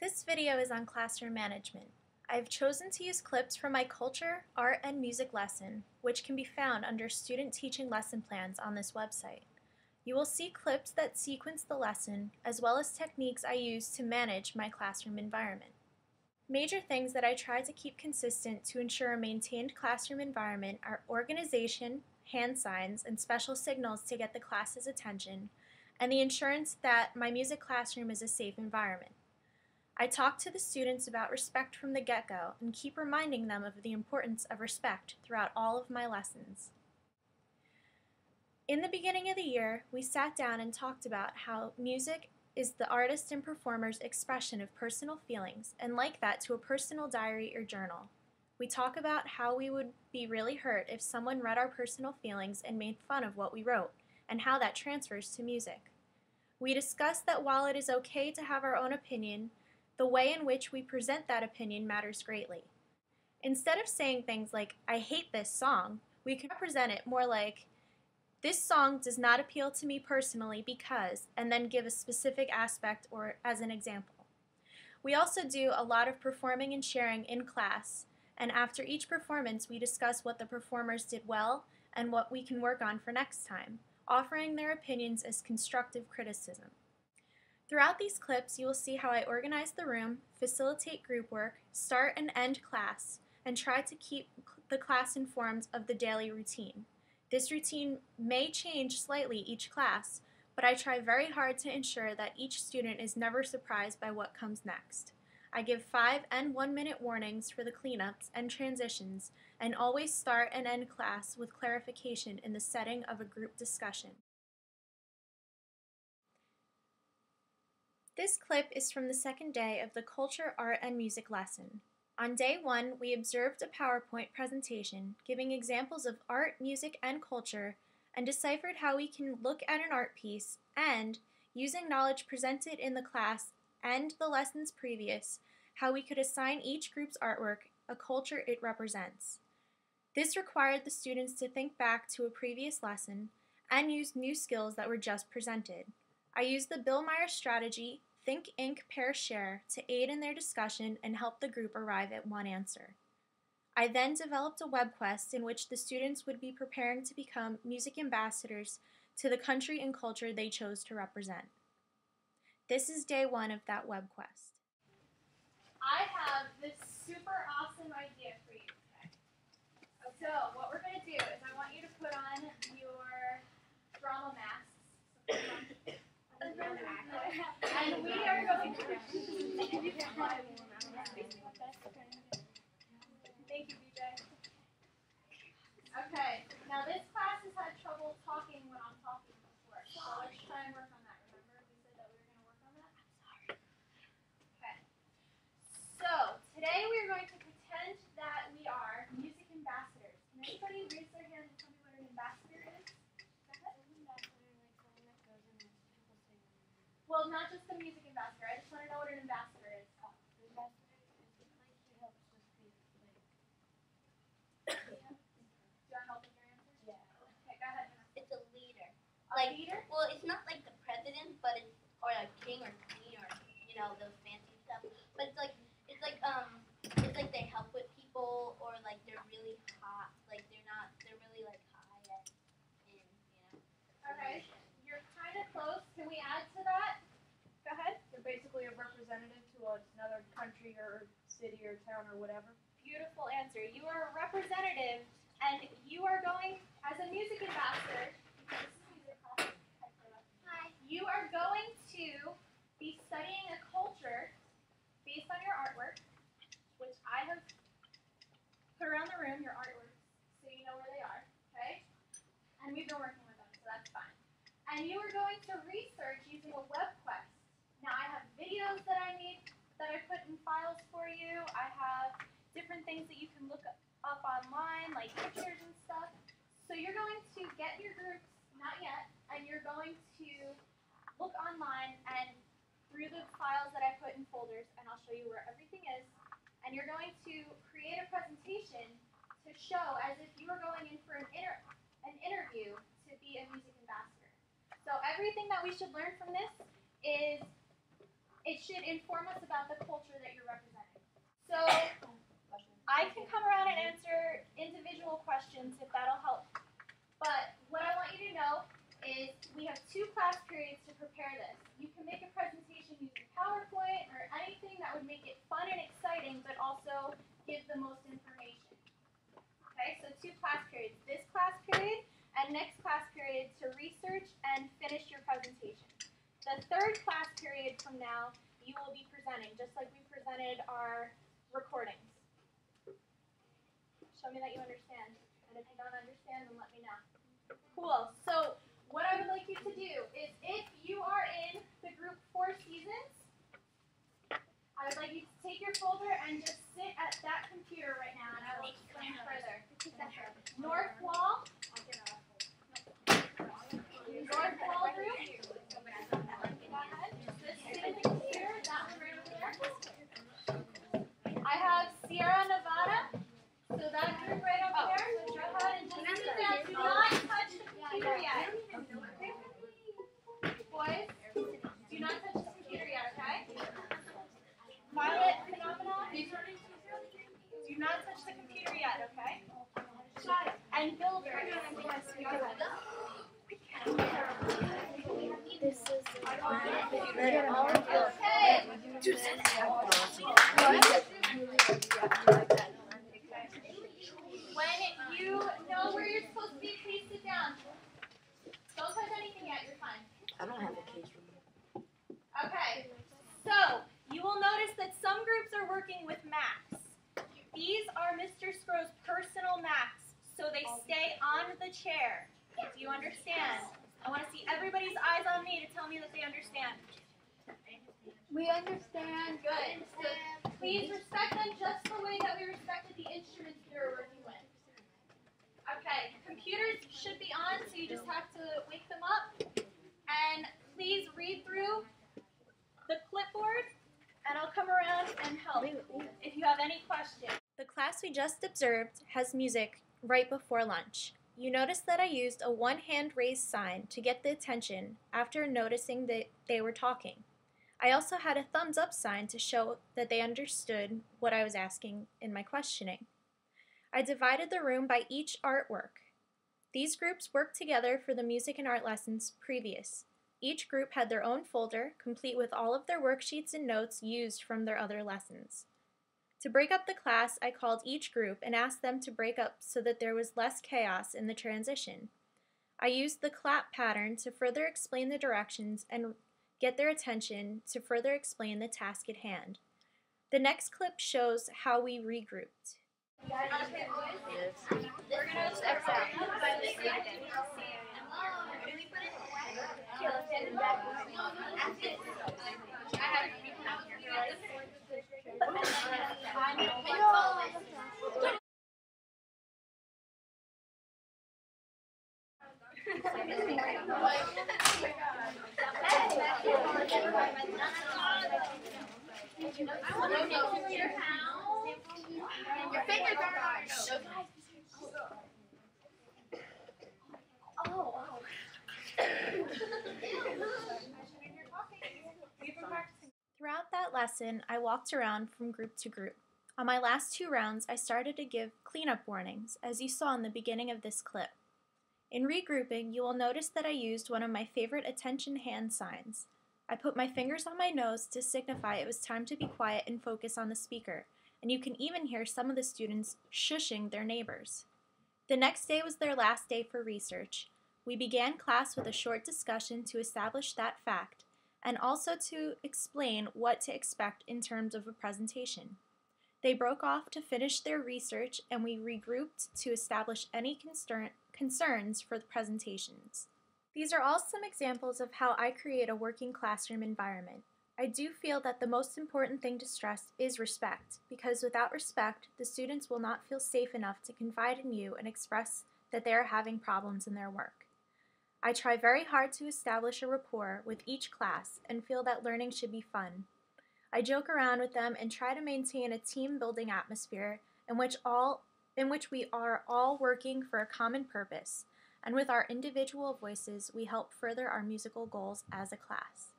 This video is on classroom management. I've chosen to use clips from my culture, art, and music lesson, which can be found under student teaching lesson plans on this website. You will see clips that sequence the lesson, as well as techniques I use to manage my classroom environment. Major things that I try to keep consistent to ensure a maintained classroom environment are organization, hand signs, and special signals to get the class's attention, and the assurance that my music classroom is a safe environment. I talk to the students about respect from the get-go and keep reminding them of the importance of respect throughout all of my lessons. In the beginning of the year, we sat down and talked about how music is the artist and performer's expression of personal feelings, and like that to a personal diary or journal. We talk about how we would be really hurt if someone read our personal feelings and made fun of what we wrote, and how that transfers to music. We discuss that while it is okay to have our own opinion, the way in which we present that opinion matters greatly. Instead of saying things like, "I hate this song," we could present it more like, "This song does not appeal to me personally because," and then give a specific aspect or as an example. We also do a lot of performing and sharing in class, and after each performance we discuss what the performers did well and what we can work on for next time, offering their opinions as constructive criticism. Throughout these clips, you will see how I organize the room, facilitate group work, start and end class, and try to keep the class informed of the daily routine. This routine may change slightly each class, but I try very hard to ensure that each student is never surprised by what comes next. I give 5 and 1 minute warnings for the cleanups and transitions, and always start and end class with clarification in the setting of a group discussion. This clip is from the second day of the Culture, Art, and Music lesson. On day 1, we observed a PowerPoint presentation giving examples of art, music, and culture, and deciphered how we can look at an art piece and, using knowledge presented in the class and the lessons previous, how we could assign each group's artwork a culture it represents. This required the students to think back to a previous lesson and use new skills that were just presented. I used the Bill Meyer strategy, think, ink, pair, share, to aid in their discussion and help the group arrive at one answer. I then developed a web quest in which the students would be preparing to become music ambassadors to the country and culture they chose to represent. This is day 1 of that web quest. I have this super awesome idea for you today. So what we're going to do is I want you to put on your drama masks. And we are going to... Thank you, BJ. Okay, now this class has had trouble talking when I'm talking before, so let's try and work on that. Remember we said that we were going to work on that? I'm sorry. Okay. So, today we are going to pretend that we are music ambassadors. Can anybody raise their hand and tell me what an ambassador is? Go ahead. Well, not just the music ambassador. I just want to know what an ambassador is. Do you want to help with your answer? Yeah. Okay, go ahead. It's a leader. A leader? Well, it's not like the president, but it's or a king or queen or those fancy stuff. But it's like they help with people, or like they're really hot. Like they're really like high in Okay, you're kind of close. Can we add to that? Go ahead. They're basically a representative to another country or city or town or whatever. Beautiful answer. You are a representative, and you are going as a music ambassador. Hi. You are going to be studying a culture based on your artwork, which I have put around the room, your artwork, so you know where they are, okay? And we've been working with them, so that's fine. And you are going to research using a web quest. Now I have videos that I put in files for you. I have different things that you can look up online, like pictures and stuff. So you're going to get your groups, not yet, and you're going to look online and through the files that I put in folders, and I'll show you where everything is. And you're going to create a presentation to show as if you were going in for an interview to be a music ambassador. So everything that we should learn from this is it should inform us about the culture that you're representing. So I can come around and answer individual questions if that'll help. But what I want you to know is we have 2 class periods to prepare this. You can make a presentation using PowerPoint or anything that would make it fun and exciting, but also give the most information. Okay, so 2 class periods. This class period and next class period to research and finish your presentation. The 3rd class period from now, you will be presenting, just like we presented our recordings. Show me that you understand. And if you don't understand, then let me know. Cool. So what I would like you to do is if you are in the group 4 seasons, I would like you to take your folder and just sit at that computer right now, and I will explain further. North wall. North wall group. Go ahead. Just sit at the computer. That one right over there. I have Sierra Nevada. So that group right over there. So go ahead and just sit down. Do not touch the computer yet. Boys, do not touch the computer yet, okay? Violet Phenomena, do not touch the computer yet, okay? And Builder, This is when you know where you're supposed to be, please sit down. Don't touch anything yet, you're fine. I don't have a case for me. Okay, so you will notice that some groups are working with Macs. These are Mr. Scro's personal Macs, so they stay on the chair. Do you understand? I want to see everybody's eyes on me to tell me that they understand. We understand. Good. So please respect them just the way that we respected the instruments we were working with. Okay, computers should be on, so you just have to wake them up. And please read through the clipboard, and I'll come around and help if you have any questions. The class we just observed has music right before lunch. You notice that I used a one-hand raised sign to get the attention after noticing that they were talking. I also had a thumbs up sign to show that they understood what I was asking in my questioning. I divided the room by each artwork. These groups worked together for the music and art lessons previous. Each group had their own folder, complete with all of their worksheets and notes used from their other lessons. To break up the class, I called each group and asked them to break up so that there was less chaos in the transition. I used the clap pattern to further explain the directions and get their attention to further explain the task at hand. The next clip shows how we regrouped. Okay, boys. We're going to start by listening. Your fingers are on your nose. Throughout that lesson, I walked around from group to group. On my last 2 rounds, I started to give cleanup warnings, as you saw in the beginning of this clip. In regrouping, you will notice that I used one of my favorite attention hand signs. I put my fingers on my nose to signify it was time to be quiet and focus on the speaker, and you can even hear some of the students shushing their neighbors. The next day was their last day for research. We began class with a short discussion to establish that fact, and also to explain what to expect in terms of a presentation. They broke off to finish their research, and we regrouped to establish any concerns for the presentations. These are all some examples of how I create a working classroom environment. I do feel that the most important thing to stress is respect, because without respect, the students will not feel safe enough to confide in you and express that they are having problems in their work. I try very hard to establish a rapport with each class and feel that learning should be fun. I joke around with them and try to maintain a team-building atmosphere in which we are all working for a common purpose, and with our individual voices, we help further our musical goals as a class.